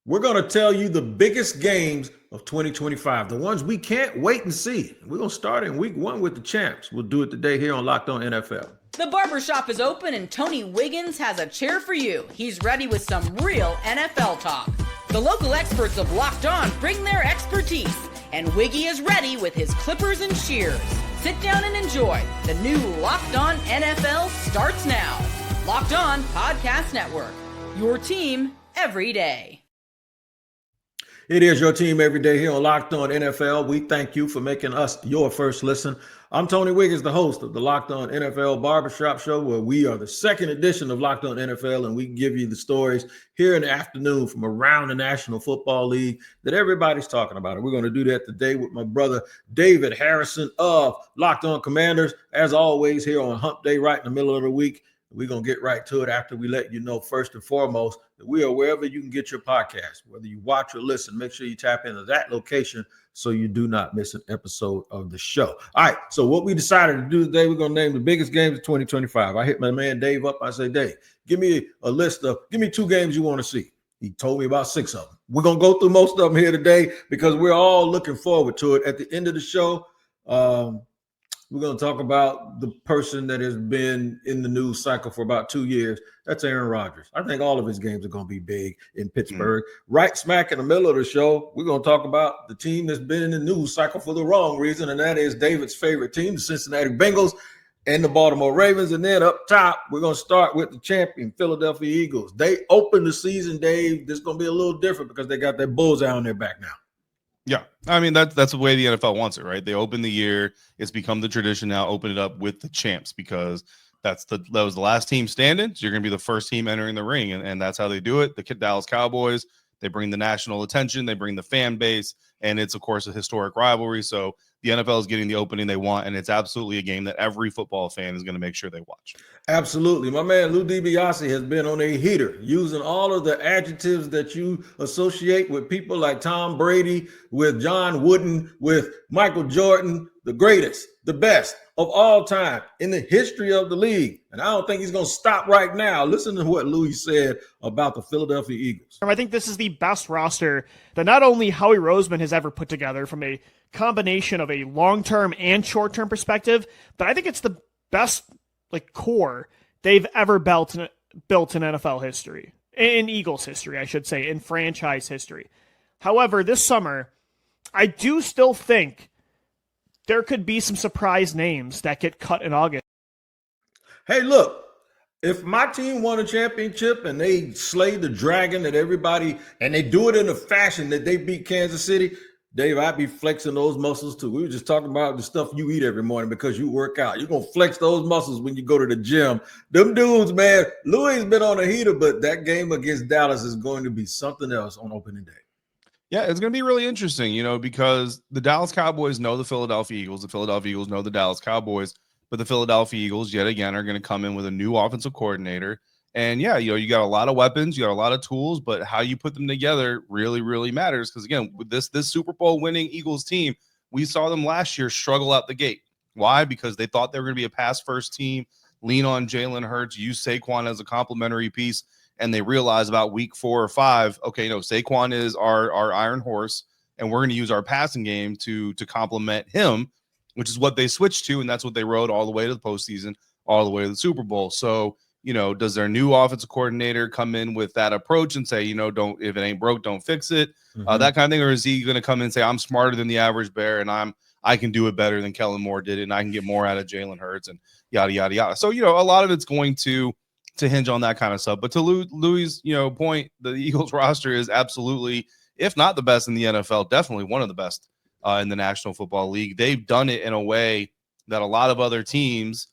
We're going to tell you the biggest games of 2025, the ones we can't wait and see. We're going to start in week 1 with the champs. We'll do it today here on Locked On NFL. The barbershop is open and Tony Wiggins has a chair for you. He's ready with some real NFL talk. The local experts of Locked On bring their expertise, and Wiggy is ready with his clippers and shears. Sit down and enjoy. The new Locked On NFL starts now. Locked On Podcast Network. Your team every day. It is your team every day here on Locked On NFL. We thank you for making us your first listen. I'm Tony Wiggins, the host of the Locked On NFL Barbershop Show, where we are the second edition of Locked On NFL, and we give you the stories here in the afternoon from around the National Football League that everybody's talking about. And we're going to do that today with my brother David Harrison of Locked On Commanders, as always, here on Hump Day, right in the middle of the week. We're going to get right to it after we let you know, first and foremost, that we are wherever you can get your podcast. Whether you watch or listen, make sure you tap into that location so you do not miss an episode of the show. All right, so what we decided to do today, we're going to name the biggest games of 2025. I hit my man Dave up. I say, Dave, give me a list of, give me 2 games you want to see. He told me about 6 of them. We're going to go through most of them here today because we're all looking forward to it. At the end of the show, we're going to talk about the person that has been in the news cycle for about 2 years. That's Aaron Rodgers. I think all of his games are going to be big in Pittsburgh. Right smack in the middle of the show, we're going to talk about the team that's been in the news cycle for the wrong reason, and that is David's favorite team, the Cincinnati Bengals and the Baltimore Ravens. And then up top, we're going to start with the champion, Philadelphia Eagles. They opened the season, Dave. This is going to be a little different because they got that bullseye on their back now. Yeah, I mean, that's the way the NFL wants it, right? They open the year. It's become the tradition now, open it up with the champs because that was the last team standing. So you're going to be the first team entering the ring, and that's how they do it. The Dallas Cowboys, they bring the national attention, they bring the fan base, and it's, of course, a historic rivalry. So the NFL is getting the opening they want, and it's absolutely a game that every football fan is going to make sure they watch. Absolutely. My man Lou DiBiase has been on a heater using all of the adjectives that you associate with people like Tom Brady, with John Wooden, with Michael Jordan, the greatest, the best of all time in the history of the league. And I don't think he's going to stop right now. Listen to what Louis said about the Philadelphia Eagles. I think this is the best roster that not only Howie Roseman has ever put together from a combination of a long-term and short-term perspective, but I think it's the best core they've ever built in NFL history, in Eagles history, I should say, in franchise history. However, this summer, I do still think there could be some surprise names that get cut in August. Hey, look, if my team won a championship and they slayed the dragon that everybody, and they do it in a fashion that they beat Kansas City, Dave, I'd be flexing those muscles too. We were just talking about the stuff you eat every morning because you work out. You're going to flex those muscles when you go to the gym. Them dudes, man, Louis been on a heater, but that game against Dallas is going to be something else on opening day. Yeah, it's going to be really interesting, because the Dallas Cowboys know the Philadelphia Eagles. The Philadelphia Eagles know the Dallas Cowboys. But the Philadelphia Eagles, yet again, are going to come in with a new offensive coordinator. And, yeah, you got a lot of weapons. You got a lot of tools. But how you put them together really, really matters. Because, again, with this Super Bowl winning Eagles team, we saw them last year struggle out the gate. Why? Because they thought they were going to be a pass-first team, lean on Jalen Hurts, use Saquon as a complementary piece. And they realized about week 4 or 5, okay, Saquon is our iron horse, and we're going to use our passing game to complement him, which is what they switched to, and that's what they rode all the way to the postseason, all the way to the Super Bowl. So, does their new offensive coordinator come in with that approach and say, don't, if it ain't broke, don't fix it, that kind of thing, or is he going to come in and say, I'm smarter than the average bear, and I can do it better than Kellen Moore did, and I can get more out of Jalen Hurts, and yada yada yada. So, a lot of it's going to hinge on that kind of stuff. But to Louis' point, the Eagles roster is absolutely, if not the best in the NFL, definitely one of the best in the National Football League. They've done it in a way that a lot of other teams,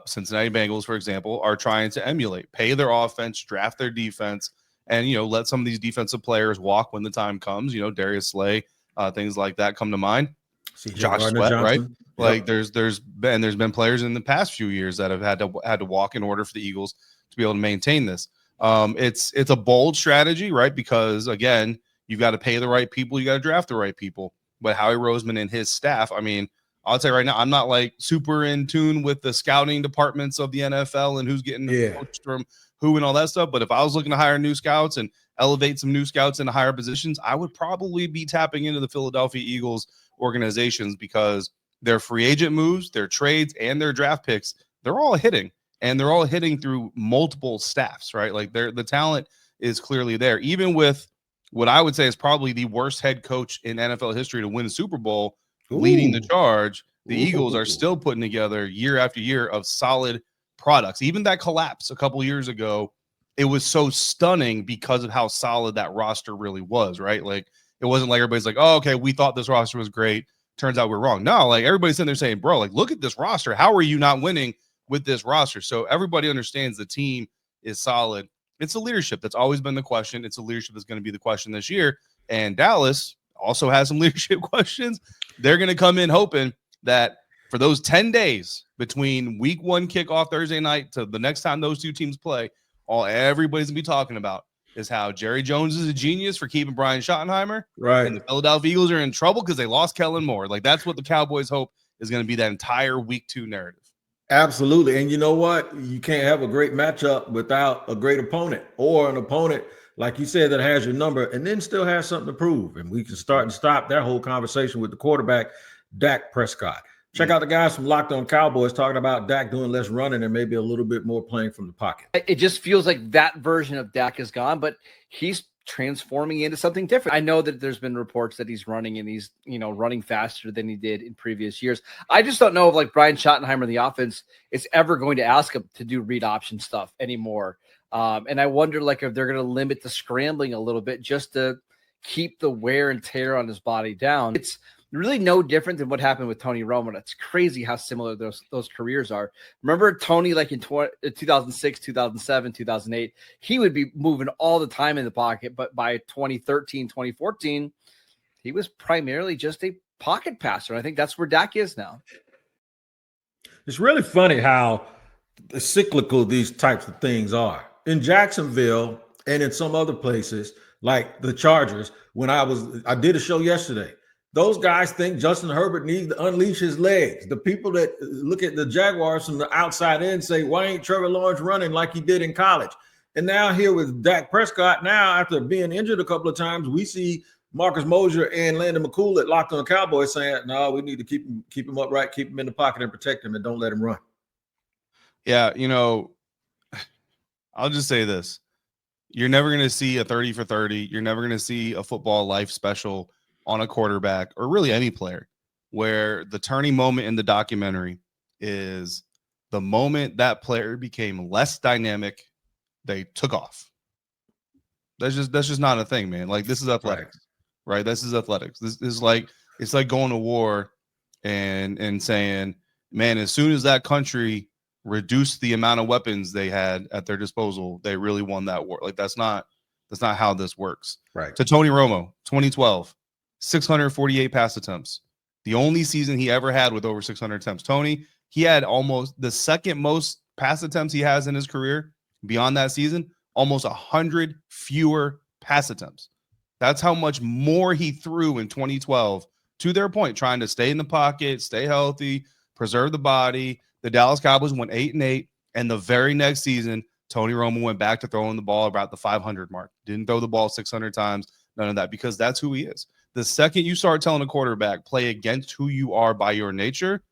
Cincinnati Bengals, for example, are trying to emulate. Pay their offense, draft their defense, and let some of these defensive players walk when the time comes. Darius Slay, things like that come to mind. Josh Sweat, right? Like there's been players in the past few years that have had to walk in order for the Eagles to be able to maintain this. It's a bold strategy, right? Because again, you've got to pay the right people, you got to draft the right people. But Howie Roseman and his staff, I mean, I'll tell you right now, I'm not like super in tune with the scouting departments of the NFL and who's getting coached from who and all that stuff. But if I was looking to hire new scouts and elevate some new scouts into higher positions, I would probably be tapping into the Philadelphia Eagles organizations because their free agent moves, their trades, and their draft picks, they're all hitting, and they're all hitting through multiple staffs, right? Like the talent is clearly there, even with what I would say is probably the worst head coach in NFL history to win a Super Bowl, leading the charge. The Eagles are still putting together year after year of solid products. Even that collapse a couple years ago, it was so stunning because of how solid that roster really was, right? Like, it wasn't like everybody's like, oh, okay, we thought this roster was great. Turns out we're wrong. No, like, everybody's sitting there saying, bro, like, look at this roster. How are you not winning with this roster? So everybody understands the team is solid. It's the leadership that's always been the question. It's the leadership that's going to be the question this year. And Dallas also has some leadership questions. They're going to come in hoping that for those 10 days between week 1 kickoff Thursday night to the next time those two teams play, all everybody's going to be talking about is how Jerry Jones is a genius for keeping Brian Schottenheimer. Right. And the Philadelphia Eagles are in trouble because they lost Kellen Moore. Like, that's what the Cowboys hope is going to be that entire week 2 narrative. Absolutely. And you know what? You can't have a great matchup without a great opponent, or an opponent, like you said, that has your number and then still has something to prove. And we can start and stop that whole conversation with the quarterback, Dak Prescott. Check out the guys from Locked On Cowboys talking about Dak doing less running and maybe a little bit more playing from the pocket. It just feels like that version of Dak is gone, but he's transforming into something different. I know that there's been reports that he's running and he's, running faster than he did in previous years. I just don't know if, like, Brian Schottenheimer, the offense, is ever going to ask him to do read option stuff anymore. And I wonder, like, if they're going to limit the scrambling a little bit just to keep the wear and tear on his body down. It's really no different than what happened with Tony Romo. It's crazy how similar those careers are. Remember Tony, like in 2006, 2007, 2008, he would be moving all the time in the pocket. But by 2013, 2014, he was primarily just a pocket passer. I think that's where Dak is now. It's really funny how cyclical these types of things are. In Jacksonville and in some other places, like the Chargers, when I did a show yesterday, those guys think Justin Herbert needs to unleash his legs. The people that look at the Jaguars from the outside in say, why ain't Trevor Lawrence running like he did in college? And now here with Dak Prescott, now after being injured a couple of times, we see Marcus Mosier and Landon McCool at Locked On Cowboys saying, no, we need to keep him upright, keep him in the pocket and protect him and don't let him run. Yeah, I'll just say this. You're never going to see a 30 for 30. You're never going to see a football life special on a quarterback or really any player where the turning moment in the documentary is the moment that player became less dynamic, they took off. That's just not a thing, man. Like, this is athletics, right? This is athletics. This is like, it's like going to war and saying, man, as soon as that country reduced the amount of weapons they had at their disposal, they really won that war. Like, that's not how this works. Right. To Tony Romo, 2012, 648 pass attempts. The only season he ever had with over 600 attempts. Tony, he had almost the second most pass attempts he has in his career. Beyond that season, almost 100 fewer pass attempts. That's how much more he threw in 2012. To their point, trying to stay in the pocket, stay healthy, preserve the body. The Dallas Cowboys went 8-8, and the very next season, Tony Romo went back to throwing the ball about the 500 mark. Didn't throw the ball 600 times, none of that, because that's who he is. The second you start telling a quarterback, play against who you are by your nature,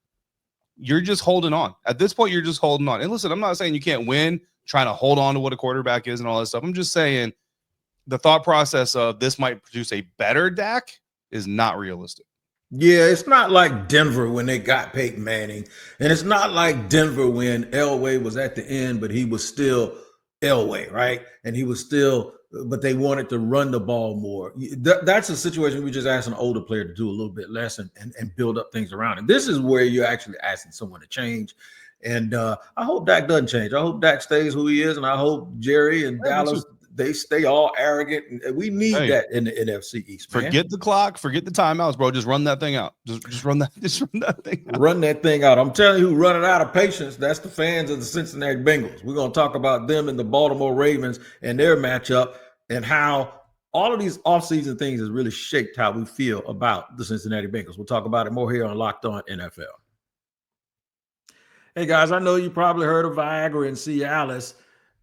you're just holding on. At this point, you're just holding on. And listen, I'm not saying you can't win, trying to hold on to what a quarterback is and all that stuff. I'm just saying the thought process of this might produce a better Dak is not realistic. Yeah, it's not like Denver when they got Peyton Manning. And it's not like Denver when Elway was at the end, but he was still Elway, right? And he was still, but they wanted to run the ball more. That's a situation we just ask an older player to do a little bit less and build up things around. And this is where you're actually asking someone to change. And I hope Dak doesn't change. I hope Dak stays who he is. And I hope Jerry and Dallas, they stay all arrogant. And we need that in the NFC East, man. Forget the clock. Forget the timeouts, bro. Just run that thing out. Just run that thing out. Run that thing out. I'm telling you who running out of patience. That's the fans of the Cincinnati Bengals. We're going to talk about them and the Baltimore Ravens and their matchup and how all of these offseason things has really shaped how we feel about the Cincinnati Bengals. We'll talk about it more here on Locked On NFL. Hey, guys, I know you probably heard of Viagra and Cialis.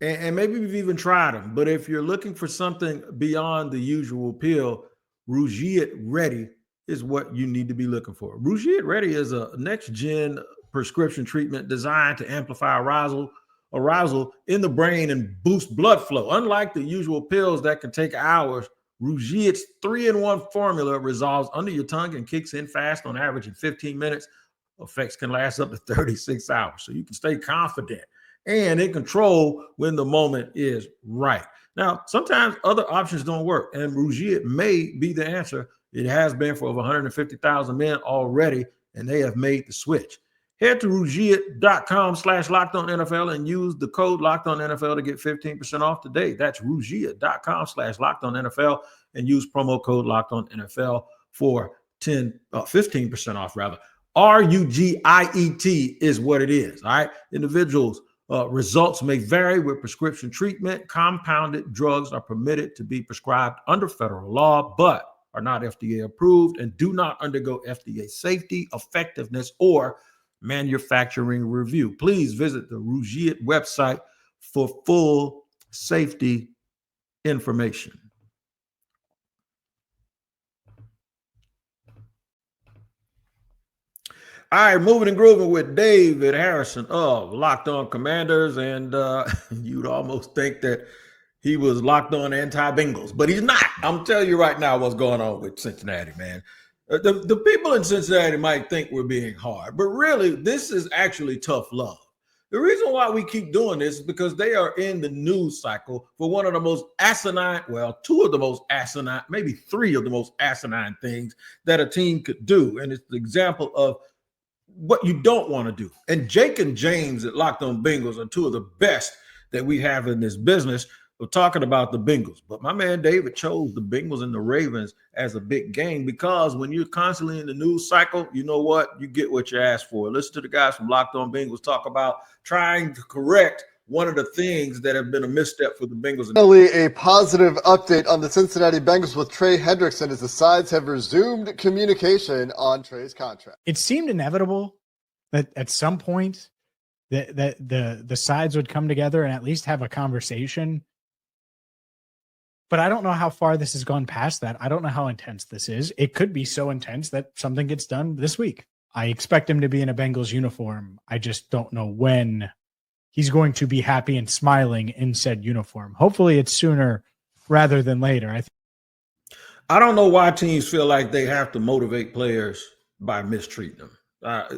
and maybe we've even tried them. But if you're looking for something beyond the usual pill, Rougiet Ready is what you need to be looking for. Rougiet Ready is a next-gen prescription treatment designed to amplify arousal in the brain and boost blood flow. Unlike the usual pills that can take hours, Rougiet's 3-in-1 formula resolves under your tongue and kicks in fast, on average in 15 minutes. Effects can last up to 36 hours, so you can stay confident and in control when the moment is right. Now, sometimes other options don't work, and Rougiet may be the answer. It has been for over 150,000 men already, and they have made the switch. Head to Rougiet.com/LockedOnNFL and use the code LockedOnNFL to get 15% off today. That's Rougiet.com/LockedOnNFL and use promo code LockedOnNFL for 15% off, rather. RUGIET is what it is. All right. Individuals' results may vary with prescription treatment. Compounded drugs are permitted to be prescribed under federal law, but are not FDA approved and do not undergo FDA safety, effectiveness, or manufacturing review. Please visit the Rougiet website for full safety information. All right, moving and grooving with David Harrison of Locked On Commanders. And you'd almost think that he was locked on anti-Bengals, but he's not. I'm telling you right now what's going on with Cincinnati, man. The people in Cincinnati might think we're being hard, but really, this is actually tough love. The reason why we keep doing this is because they are in the news cycle for one of the most asinine, well, two of the most asinine, maybe three of the most asinine things that a team could do. And it's the example of what you don't want to do. And Jake and James at Locked On Bengals are two of the best that we have in this business. We're talking about the Bengals, but my man David chose the Bengals and the Ravens as a big game because when you're constantly in the news cycle, you know what? You get what you ask for. Listen to the guys from Locked On Bengals talk about trying to correct one of the things that have been a misstep for the Bengals. Finally, a positive update on the Cincinnati Bengals with Trey Hendrickson as the sides have resumed communication on Trey's contract. It seemed inevitable that at some point that the sides would come together and at least have a conversation. But I don't know how far this has gone past that. I don't know how intense this is. It could be so intense that something gets done this week. I expect him to be in a Bengals uniform. I just don't know when he's going to be happy and smiling in said uniform. Hopefully it's sooner rather than later. I don't know why teams feel like they have to motivate players by mistreating them.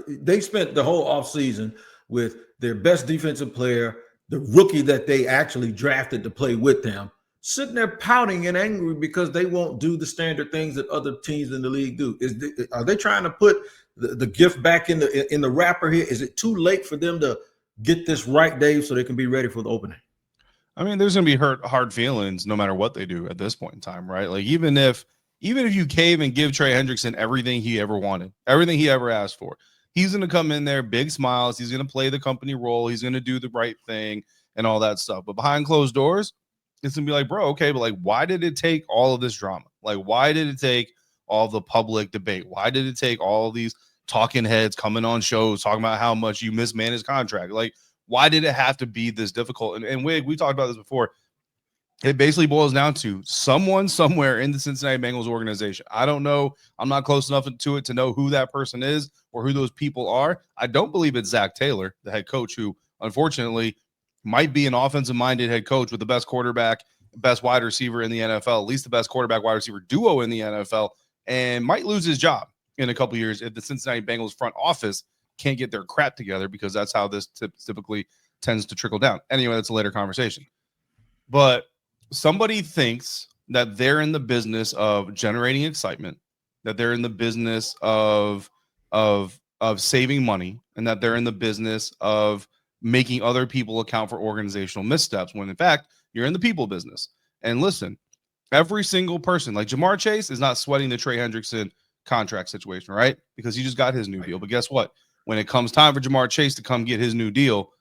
They spent the whole offseason with their best defensive player, the rookie that they actually drafted to play with them, sitting there pouting and angry because they won't do the standard things that other teams in the league do. Are they trying to put the gift back in the wrapper here? Is it too late for them to get this right, Dave, so they can be ready for the opening? I mean, there's going to be hard feelings no matter what they do at this point in time, right? Like even if you cave and give Trey Hendrickson everything he ever wanted, everything he ever asked for, he's going to come in there, big smiles. He's going to play the company role. He's going to do the right thing and all that stuff. But behind closed doors, it's going to be like, bro, okay, but like, why did it take all of this drama? Like, why did it take all the public debate? Why did it take all of these talking heads coming on shows talking about how much you mismanaged contract? Like, why did it have to be this difficult? And Wig, we talked about this before. It basically boils down to someone somewhere in the Cincinnati Bengals organization. I don't know. I'm not close enough to it to know who that person is or who those people are. I don't believe it's Zach Taylor, the head coach, who unfortunately might be an offensive-minded head coach with the best quarterback, best wide receiver in the NFL, at least the best quarterback wide receiver duo in the NFL, and might lose his job in a couple of years if the Cincinnati Bengals front office can't get their crap together, because that's how this typically tends to trickle down. Anyway, that's a later conversation. But somebody thinks that they're in the business of generating excitement, that they're in the business of saving money, and that they're in the business of making other people account for organizational missteps, when in fact you're in the people business. And listen, every single person, like Jamar Chase is not sweating the Trey Hendrickson contract situation, right? Because he just got his new deal. But guess what? When it comes time for Jamar Chase to come get his new deal,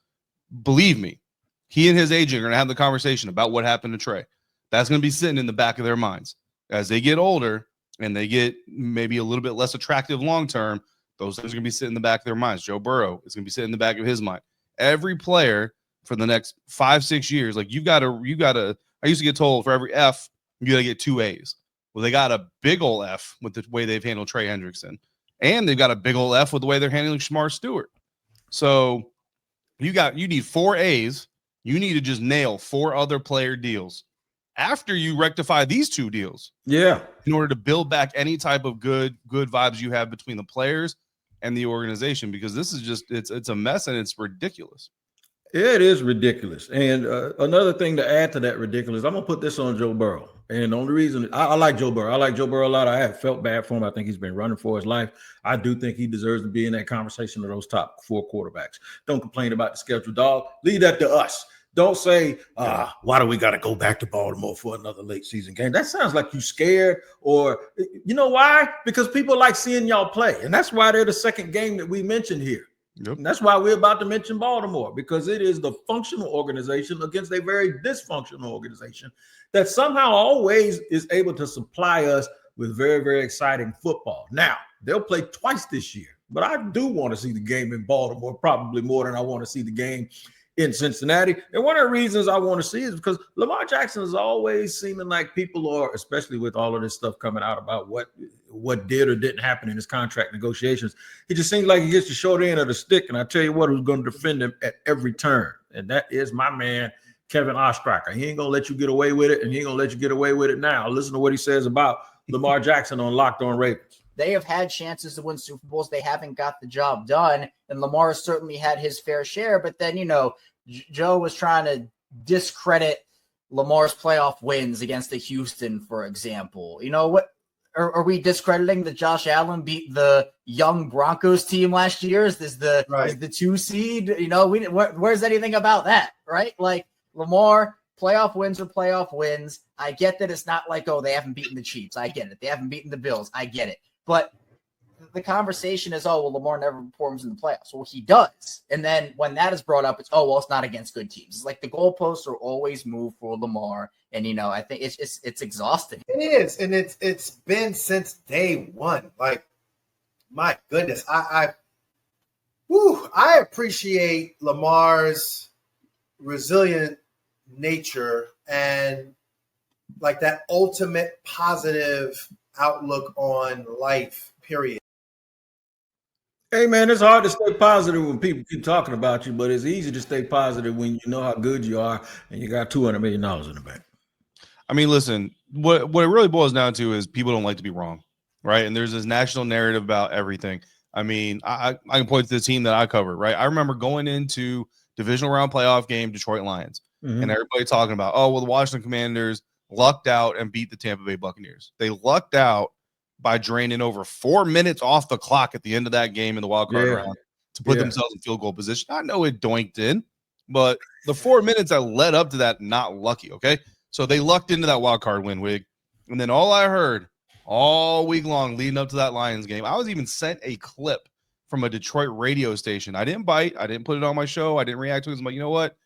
believe me, he and his agent are going to have the conversation about what happened to Trey. That's going to be sitting in the back of their minds. As they get older and they get maybe a little bit less attractive long-term, those things are going to be sitting in the back of their minds. Joe Burrow is going to be sitting in the back of his mind. Every player for the next 5-6 years. Like you gotta, I used to get told for every F, you gotta get 2 A's. Well, they got a big old F with the way they've handled Trey Hendrickson. And they've got a big old F with the way they're handling Shamar Stewart. So you need 4 A's. You need to just nail 4 other player deals after you rectify these 2 deals. Yeah. In order to build back any type of good vibes you have between the players and the organization, because this is just it's a mess and it's ridiculous. It is ridiculous. And another thing to add to that ridiculous, I'm gonna put this on Joe Burrow. And the only reason I like Joe Burrow, I like Joe Burrow a lot. I have felt bad for him. I think he's been running for his life. I do think he deserves to be in that conversation of those top 4 quarterbacks. Don't complain about the schedule, dog. Leave that to us. Don't say, why do we got to go back to Baltimore for another late season game? That sounds like you scared, or you know why? Because people like seeing y'all play. And that's why they're the second game that we mentioned here. Yep. And that's why we're about to mention Baltimore, because it is the functional organization against a very dysfunctional organization that somehow always is able to supply us with very, very exciting football. Now, they'll play twice this year, but I do want to see the game in Baltimore, probably more than I want to see the game in Cincinnati. And one of the reasons I want to see is because Lamar Jackson is always seeming like people are, especially with all of this stuff coming out about what did or didn't happen in his contract negotiations. He just seems like he gets the short end of the stick. And I tell you what, who's going to defend him at every turn. And that is my man, Kevin Ostracker. He ain't going to let you get away with it, and he ain't going to let you get away with it now. Listen to what he says about Lamar Jackson on Locked On Ravens. They have had chances to win Super Bowls. They haven't got the job done. And Lamar certainly had his fair share. But then, Joe was trying to discredit Lamar's playoff wins against the Houston, for example. What are we discrediting that Josh Allen beat the young Broncos team last year? Is the 2 seed? Where's anything about that, right? Like Lamar, playoff wins are playoff wins. I get that it's not like, they haven't beaten the Chiefs. I get it. They haven't beaten the Bills. I get it. But the conversation is, Lamar never performs in the playoffs. Well, he does. And then when that is brought up, it's, it's not against good teams. It's like the goalposts are always moved for Lamar. And, I think it's exhausting. It is. And it's been since day one. Like, my goodness. I appreciate Lamar's resilient nature and like that ultimate positive outlook on life, period. Hey, man, it's hard to stay positive when people keep talking about you, but it's easy to stay positive when you know how good you are and you got $200 million in the bank. I mean, listen, what it really boils down to is people don't like to be wrong, right? And there's this national narrative about everything. I mean, I can point to the team that I cover, right? I remember going into divisional round playoff game, Detroit Lions, and everybody talking about, the Washington Commanders lucked out and beat the Tampa Bay Buccaneers. They lucked out by draining over 4 minutes off the clock at the end of that game in the wild card round to put themselves in field goal position. I know it doinked in, but the 4 minutes that led up to that, not lucky, okay? So they lucked into that wild card win, Wig. And then all I heard all week long leading up to that Lions game, I was even sent a clip from a Detroit radio station. I didn't bite. I didn't put it on my show. I didn't react to it. I'm like, you know what?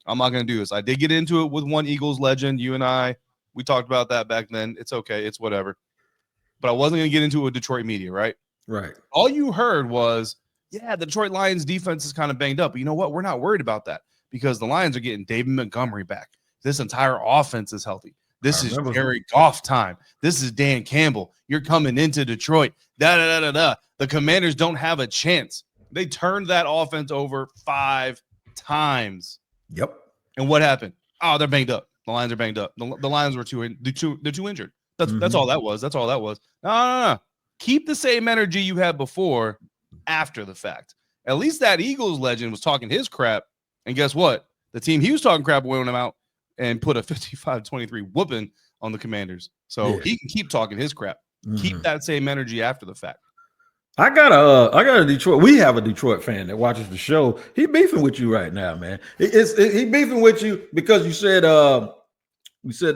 I'm not going to do this. I did get into it with one Eagles legend, you and I. We talked about that back then. It's okay. It's whatever. But I wasn't going to get into it with Detroit media, right? Right. All you heard was, the Detroit Lions defense is kind of banged up. But you know what? We're not worried about that because the Lions are getting David Montgomery back. This entire offense is healthy. This is Jared Goff time. This is Dan Campbell. You're coming into Detroit. The Commanders don't have a chance. They turned that offense over 5 times. Yep. And what happened? They're banged up. The Lions are banged up. The Lions were too injured. That's all that was. That's all that was. No. Keep the same energy you had before after the fact. At least that Eagles legend was talking his crap. And guess what? The team he was talking crap went him out and put a 55-23 whooping on the Commanders. So he can keep talking his crap. Keep that same energy after the fact. I got a Detroit. We have a Detroit fan that watches the show. He beefing with you right now, man. He beefing with you because you said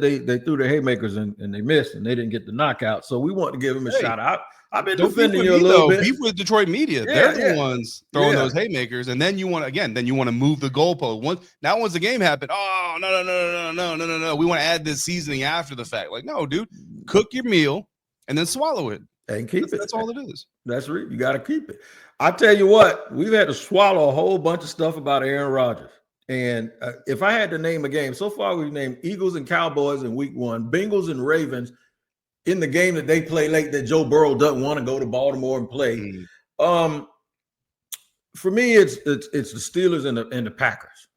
they threw the haymakers and they missed and they didn't get the knockout. So we want to give him a shout out. I've been defending you a little bit. Beef with Detroit media. They're the ones throwing those haymakers, and then you want to move the goalpost. Once the game happened, no. We want to add this seasoning after the fact. Like, no, dude, cook your meal and then swallow it. And keep it. That's all it is. That's right. You got to keep it. I tell you what, we've had to swallow a whole bunch of stuff about Aaron Rodgers. And if I had to name a game, so far we've named Eagles and Cowboys in week 1, Bengals and Ravens in the game that they play late that Joe Burrow doesn't want to go to Baltimore and play. For me, it's the Steelers and the Packers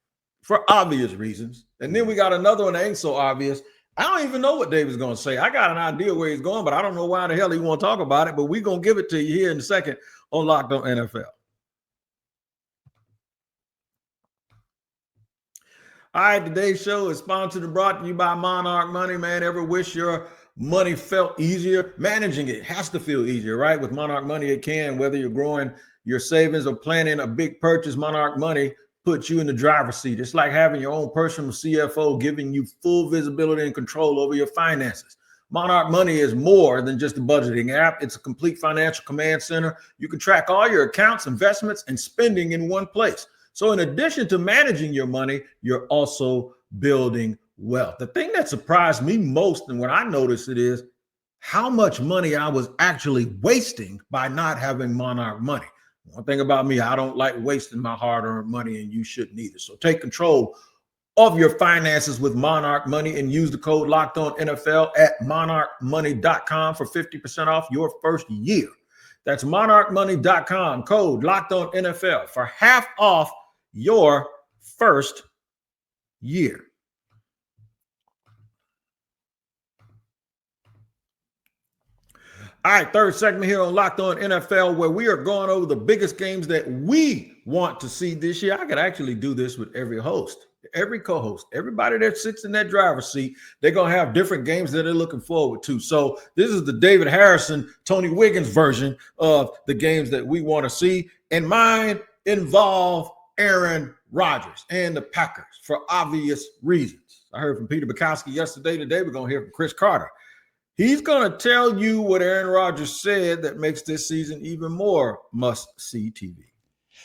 for obvious reasons. And then we got another one that ain't so obvious. I don't even know what David's going to say. I got an idea where he's going, but I don't know why the hell he want to talk about it. But we're going to give it to you here in a second on Locked On NFL. All right, today's show is sponsored and brought to you by Monarch Money. Man, ever wish your money felt easier? Managing it has to feel easier, right? With Monarch Money, it can. Whether you're growing your savings or planning a big purchase, Monarch Money puts you in the driver's seat. It's like having your own personal CFO, giving you full visibility and control over your finances. Monarch Money is more than just a budgeting app. It's a complete financial command center. You can track all your accounts, investments, and spending in one place. So in addition to managing your money, you're also building wealth. The thing that surprised me most, and when I noticed it, is how much money I was actually wasting by not having Monarch Money. One thing about me, I don't like wasting my hard-earned money, and you shouldn't either. So take control of your finances with Monarch Money and use the code LOCKEDONNFL at monarchmoney.com for 50% off your first year. That's monarchmoney.com, code LOCKEDONNFL for half off your first year. All right, third segment here on Locked On NFL, where we are going over the biggest games that we want to see this year. I could actually do this with every host, every co-host, everybody that sits in that driver's seat. They're going to have different games that they're looking forward to. So this is the David Harrison, Tony Wiggins version of the games that we want to see. And mine involve Aaron Rodgers and the Packers for obvious reasons. I heard from Peter Bukowski yesterday. Today we're going to hear from Chris Carter. He's going to tell you what Aaron Rodgers said that makes this season even more must-see TV.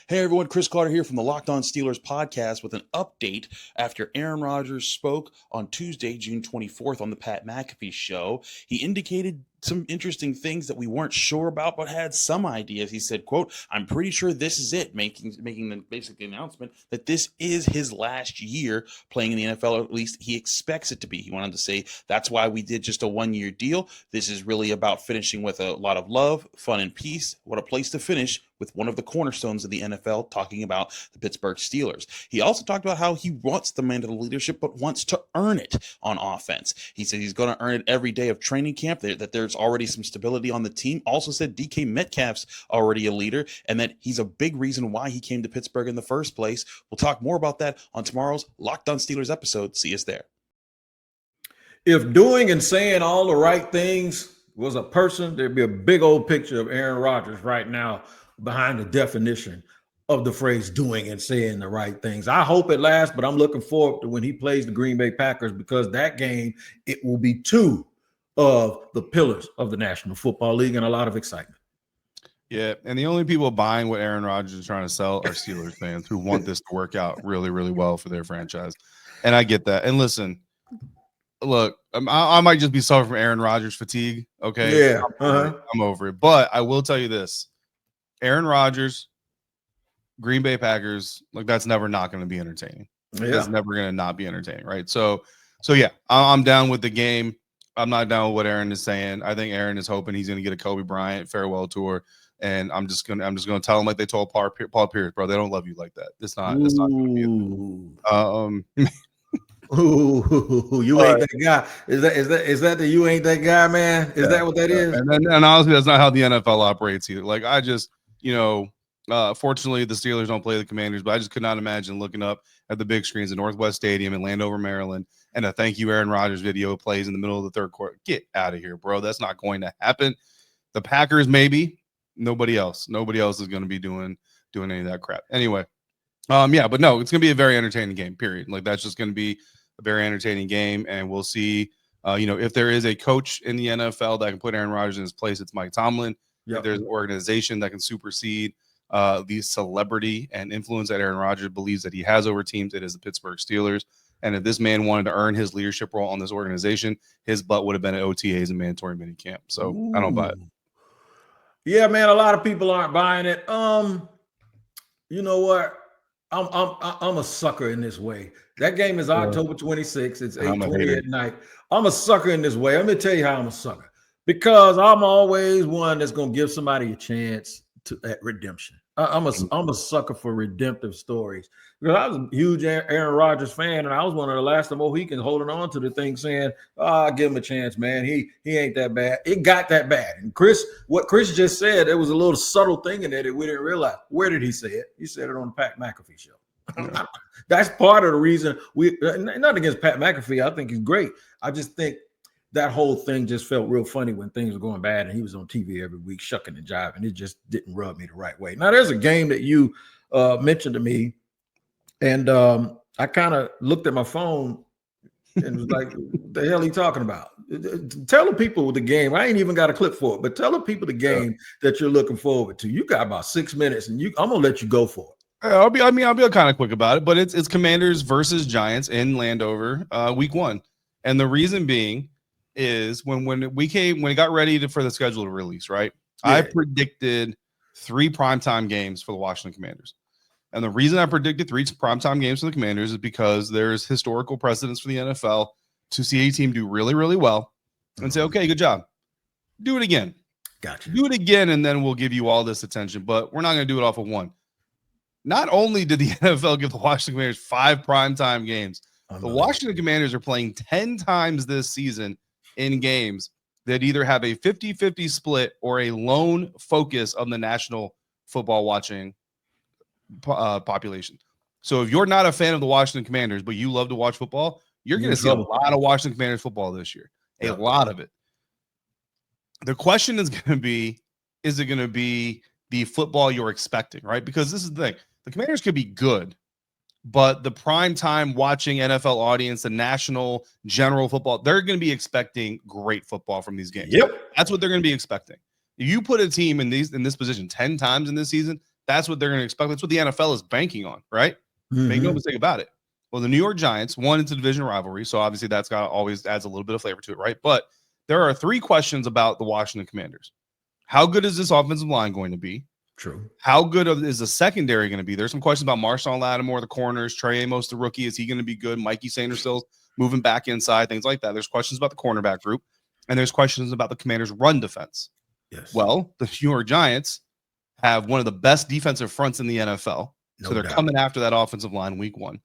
Hey everyone, Chris Carter here from the Locked On Steelers podcast with an update after Aaron Rodgers spoke on Tuesday, June 24th on the Pat McAfee show. He indicated some interesting things that we weren't sure about, but had some ideas. He said, quote, "I'm pretty sure this is it," making the basic announcement that this is his last year playing in the NFL, or at least he expects it to be. He wanted to say, that's why we did just a one-year deal. This is really about finishing with a lot of love, fun, and peace. What a place to finish with one of the cornerstones of the NFL, talking about the Pittsburgh Steelers. He also talked about how he wants the mantle of leadership, but wants to earn it on offense. He said he's going to earn it every day of training camp, that there's already some stability on the team. Also said DK Metcalf's already a leader, and that he's a big reason why he came to Pittsburgh in the first place. We'll talk more about that on tomorrow's Locked On Steelers episode. See us there. If doing and saying all the right things was a person, there'd be a big old picture of Aaron Rodgers right now behind the definition of the phrase doing and saying the right things. I hope it lasts, but I'm looking forward to when he plays the Green Bay Packers, because that game, it will be two of the pillars of the National Football League and a lot of excitement. Yeah, and the only people buying what Aaron Rodgers is trying to sell are Steelers fans who want this to work out really, really well for their franchise. And I get that. And listen, look, I might just be suffering from Aaron Rodgers fatigue, okay? Yeah. I'm over it. But I will tell you this. Aaron Rodgers, Green Bay Packers, like that's never not going to be entertaining. Yeah. That's never going to not be entertaining, right? So yeah, I'm down with the game. I'm not down with what Aaron is saying. I think Aaron is hoping he's going to get a Kobe Bryant farewell tour, and I'm just going to tell him like they told Paul Pierce, bro, they don't love you like that. It's not going to be it. Ooh, you ain't that guy. Is that the you ain't that guy, man? Is that what that is? And honestly, that's not how the NFL operates either. Like I just, fortunately the Steelers don't play the Commanders, but I just could not imagine looking up at the big screens at Northwest Stadium in Landover, Maryland, and a thank you Aaron Rodgers video plays in the middle of the third quarter. Get out of here, bro. That's not going to happen. The Packers, maybe. Nobody else is going to be doing any of that crap. Anyway, but no, it's going to be a very entertaining game, period. Like that's just going to be a very entertaining game, and we'll see. If there is a coach in the NFL that can put Aaron Rodgers in his place, it's Mike Tomlin. Yep. If there's an organization that can supersede the celebrity and influence that Aaron Rodgers believes that he has over teams, it is the Pittsburgh Steelers. And if this man wanted to earn his leadership role on this organization, his butt would have been at OTAs and mandatory minicamp. So I don't buy it. Yeah, man, a lot of people aren't buying it. You know what? I'm a sucker in this way. That game is October 26th. It's I'm a 8:20 hater. at night. I'm a sucker in this way. Let me tell you how I'm a sucker. Because I'm always one that's gonna give somebody a chance at redemption. I'm a sucker for redemptive stories. Because I was a huge Aaron Rodgers fan, and I was one of the last of Mohicans holding on to the thing, saying, "Oh, give him a chance, man. He ain't that bad." It got that bad. And what Chris just said, there was a little subtle thing in there that we didn't realize. Where did he say it? He said it on the Pat McAfee show. Yeah. That's part of the reason not against Pat McAfee. I think he's great. I just think that whole thing just felt real funny when things were going bad, and he was on TV every week shucking and jiving. It just didn't rub me the right way. Now, there's a game that you mentioned to me, and I kind of looked at my phone and was like, what the hell are you talking about? Tell the people the game. I ain't even got a clip for it, but tell the people the game that you're looking forward to. You got about 6 minutes, and I'm going to let you go for it. I'll be kind of quick about it, but it's Commanders versus Giants in Landover, week 1. And the reason being is when it got ready for the schedule to release, right? Yeah. I predicted 3 primetime games for the Washington Commanders. And the reason I predicted 3 primetime games for the Commanders is because there's historical precedence for the NFL to see a team do really, really well and say, okay, good job. Do it again. Gotcha. Do it again, and then we'll give you all this attention. But we're not going to do it off of 1. Not only did the NFL give the Washington Commanders 5 primetime games, the Washington Commanders are playing 10 times this season in games that either have a 50-50 split or a lone focus of the national football watching population. So if you're not a fan of the Washington Commanders, but you love to watch football, you're going to see a lot of Washington Commanders football this year. A lot of it. The question is going to be, is it going to be the football you're expecting, right? Because this is the thing. The Commanders could be good, but the prime time watching NFL audience, the national general football, they're going to be expecting great football from these games. Yep. That's what they're going to be expecting. If you put a team in this position 10 times in this season, that's what they're going to expect. That's what the NFL is banking on, right? Mm-hmm. Make no mistake about it. Well, the New York Giants won into division rivalry, so obviously that's always adds a little bit of flavor to it, right? But there are 3 questions about the Washington Commanders. How good is this offensive line going to be? True. How good is the secondary going to be? There's some questions about Marshawn Lattimore, the corners, Trey Amos, the rookie. Is he going to be good? Mikey Sanders still moving back inside, things like that. There's questions about the cornerback group, and there's questions about the Commanders' run defense. Yes. Well, the New York Giants have one of the best defensive fronts in the NFL, so they're coming after that offensive line week 1.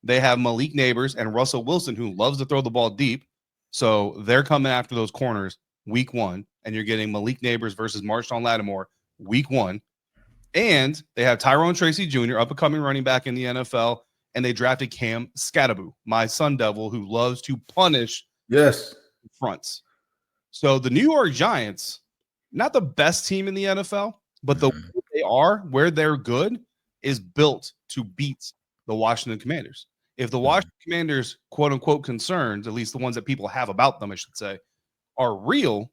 They have Malik Neighbors and Russell Wilson, who loves to throw the ball deep, so they're coming after those corners week 1, and you're getting Malik Neighbors versus Marshawn Lattimore week 1. And they have Tyrone Tracy Jr., up-and-coming running back in the NFL, and they drafted Cam Skattebo, my Sun Devil, who loves to punish fronts. So the New York Giants, not the best team in the NFL, but the way they are, where they're good, is built to beat the Washington Commanders. If the Washington Commanders, quote-unquote, concerns, at least the ones that people have about them, I should say, are real,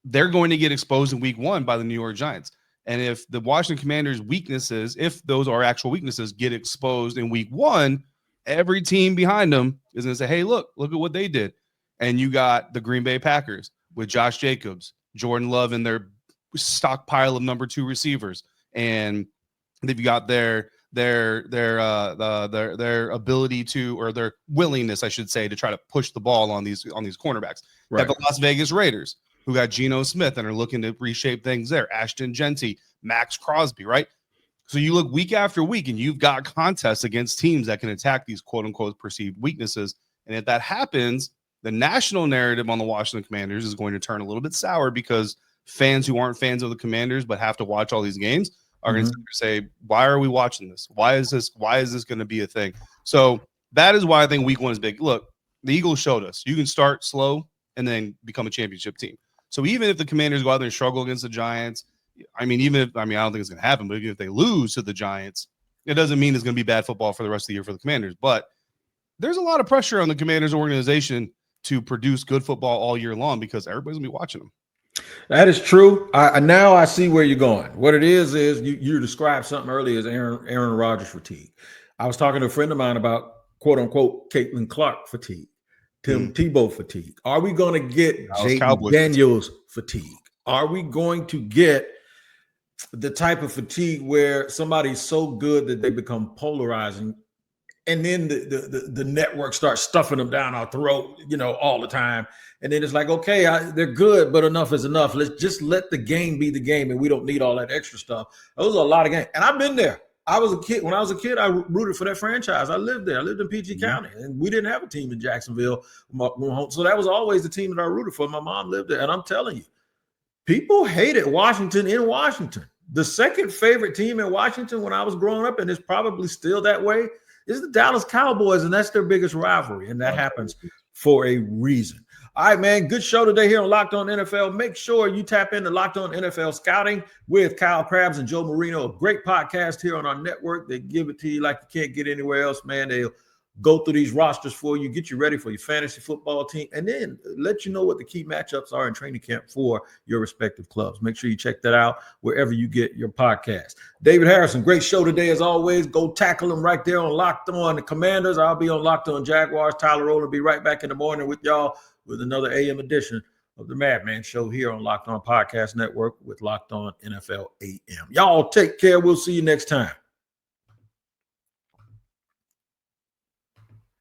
they're going to get exposed in week 1 by the New York Giants. And if the Washington Commanders' weaknesses, if those are actual weaknesses, get exposed in week 1, every team behind them is going to say, hey, look at what they did. And you got the Green Bay Packers with Josh Jacobs, Jordan Love, and their stockpile of number 2 receivers. And they've got their ability to, or their willingness, I should say, to try to push the ball on these cornerbacks. Right. They have the Las Vegas Raiders, who got Geno Smith and are looking to reshape things there. Ashton Genty, Max Crosby, right? So you look week after week, and you've got contests against teams that can attack these quote-unquote perceived weaknesses. And if that happens, the national narrative on the Washington Commanders is going to turn a little bit sour, because fans who aren't fans of the Commanders but have to watch all these games are going to say, why are we watching this? Why is this going to be a thing? So that is why I think week 1 is big. Look, the Eagles showed us you can start slow and then become a championship team. So even if the Commanders go out there and struggle against the Giants, I don't think it's going to happen, but even if they lose to the Giants, it doesn't mean it's going to be bad football for the rest of the year for the Commanders. But there's a lot of pressure on the Commanders organization to produce good football all year long, because everybody's going to be watching them. That is true. Now I see where you're going. What it is you described something earlier as Aaron Rodgers fatigue. I was talking to a friend of mine about quote unquote Caitlin Clark fatigue, Tim Tebow fatigue. Are we going to get Jaden Daniels fatigue? Are we going to get the type of fatigue where somebody's so good that they become polarizing, and then the network starts stuffing them down our throat, all the time. And then it's like, okay, they're good, but enough is enough. Let's just let the game be the game, and we don't need all that extra stuff. Those are a lot of games, and I've been there. I was a kid. When I was a kid, I rooted for that franchise. I lived there. I lived in PG County, and we didn't have a team in Jacksonville. So that was always the team that I rooted for. My mom lived there, and I'm telling you, people hated Washington in Washington. The second favorite team in Washington when I was growing up, and it's probably still that way, is the Dallas Cowboys, and that's their biggest rivalry, and that happens for a reason. All right, man, good show today here on Locked On NFL. Make sure you tap into Locked On NFL Scouting with Kyle Krabs and Joe Marino, a great podcast here on our network. They give it to you like you can't get anywhere else, man. They'll go through these rosters for you, get you ready for your fantasy football team, and then let you know what the key matchups are in training camp for your respective clubs. Make sure you check that out wherever you get your podcast. David Harrison, great show today as always. Go tackle them right there on Locked On the Commanders. I'll be on Locked On Jaguars. Tyler Rowland will be right back in the morning with y'all with another AM edition of the Madman Show here on Locked On Podcast Network with Locked On NFL AM. Y'all take care. We'll see you next time.